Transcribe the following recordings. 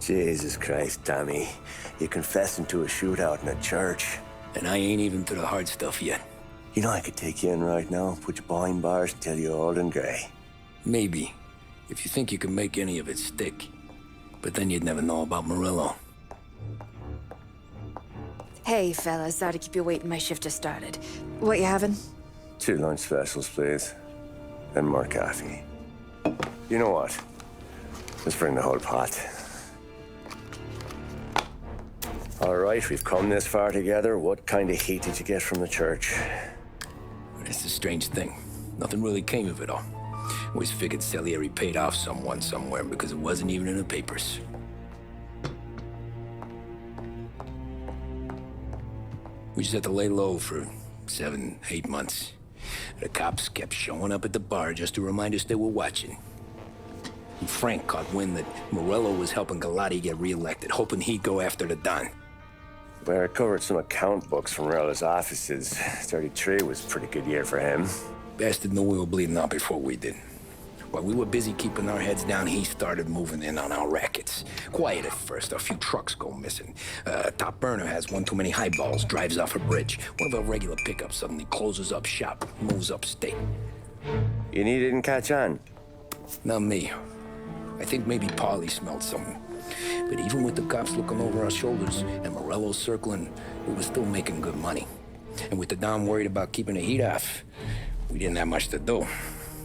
Jesus Christ, Tommy. You confessing to a shootout in a church. And I ain't even to the hard stuff yet. You know I could take you in right now, put you behind bars until you're old and grey. Maybe, if you think you can make any of it stick. But then you'd never know about Morello. Hey, fellas, sorry to keep you waiting. My shift just started. What you having? 2 lunch specials, please. And more coffee. You know what? Let's bring the whole pot. All right, we've come this far together. What kind of heat did you get from the church? It's a strange thing. Nothing really came of it all. Always figured Salieri paid off someone somewhere because it wasn't even in the papers. We just had to lay low for 7, 8 months. The cops kept showing up at the bar just to remind us they were watching. And Frank caught wind that Morello was helping Galati get reelected, hoping he'd go after the Don. Well, I recovered some account books from Morello's offices. 33 was a pretty good year for him. Bastard knew we were bleeding out before we did. While we were busy keeping our heads down, he started moving in on our rackets. Quiet at first, a few trucks go missing. Top burner has one too many highballs, drives off a bridge. One of our regular pickups suddenly closes up shop, moves upstate. And he didn't catch on? Not me. I think maybe Paulie smelled something. But even with the cops looking over our shoulders and Morello circling, we were still making good money. And with the Don worried about keeping the heat off, we didn't have much to do.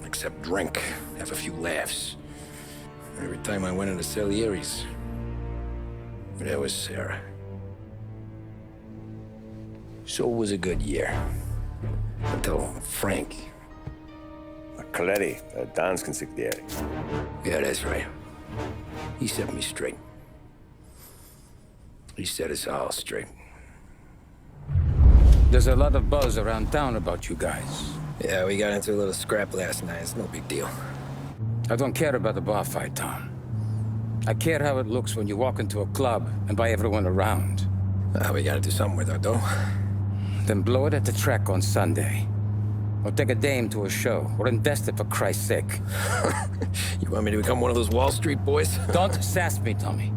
Except drink, have a few laughs. Every time I went into Salieri's, there was Sarah. So it was a good year. Until Frank. Coletti, Don's consigliere. Yeah, that's right. He set me straight. He set us all straight. There's a lot of buzz around town about you guys. Yeah, we got into a little scrap last night. It's no big deal. I don't care about the bar fight, Tom. I care how it looks when you walk into a club and buy everyone around. We gotta do something with our dough. Then blow it at the track on Sunday. Or take a dame to a show. Or invest it, for Christ's sake. You want me to become one of those Wall Street boys? Don't sass me, Tommy.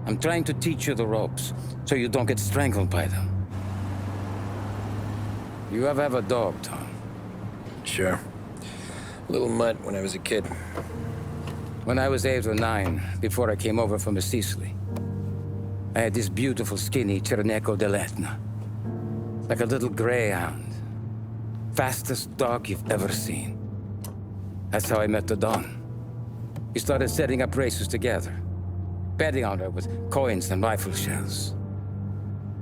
I'm trying to teach you the ropes, so you don't get strangled by them. You ever have a dog, Tom? Sure. Little mutt when I was a kid. When I was 8 or 9, before I came over from Sicily, I had this beautiful, skinny Cerneco dell'Etna. Like a little greyhound. Fastest dog you've ever seen. That's how I met the Don. We started setting up races together, betting on her with coins and rifle shells.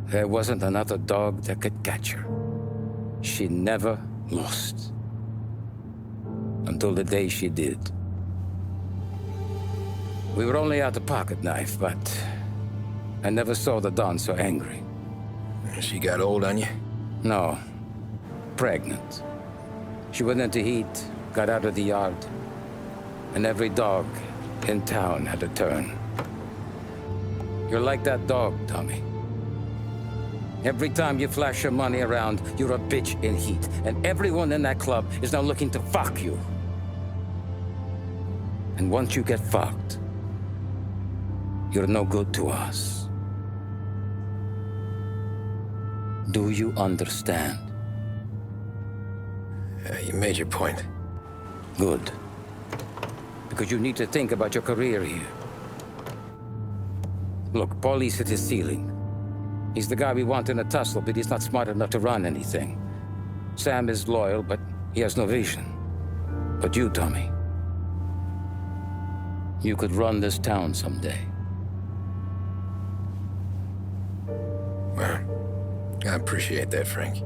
There wasn't another dog that could catch her. She never lost. Until the day she did. We were only out a pocket knife, but I never saw the Don so angry. She got old on you? No. Pregnant. She went into heat, got out of the yard, and every dog in town had a turn. You're like that dog, Tommy. Every time you flash your money around, you're a bitch in heat, and everyone in that club is now looking to fuck you. And once you get fucked, you're no good to us. Do you understand? You made your point. Good. Because you need to think about your career here. Look, Paulie's hit his ceiling. He's the guy we want in a tussle, but he's not smart enough to run anything. Sam is loyal, but he has no vision. But you, Tommy, you could run this town someday. Well, I appreciate that, Frank.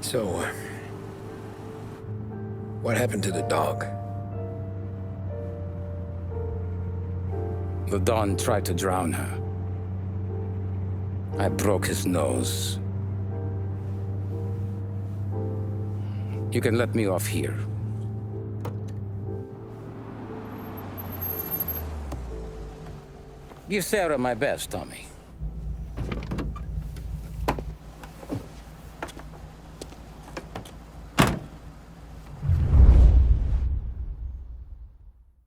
So, what happened to the dog? The Don tried to drown her. I broke his nose. You can let me off here. Give Sarah my best, Tommy.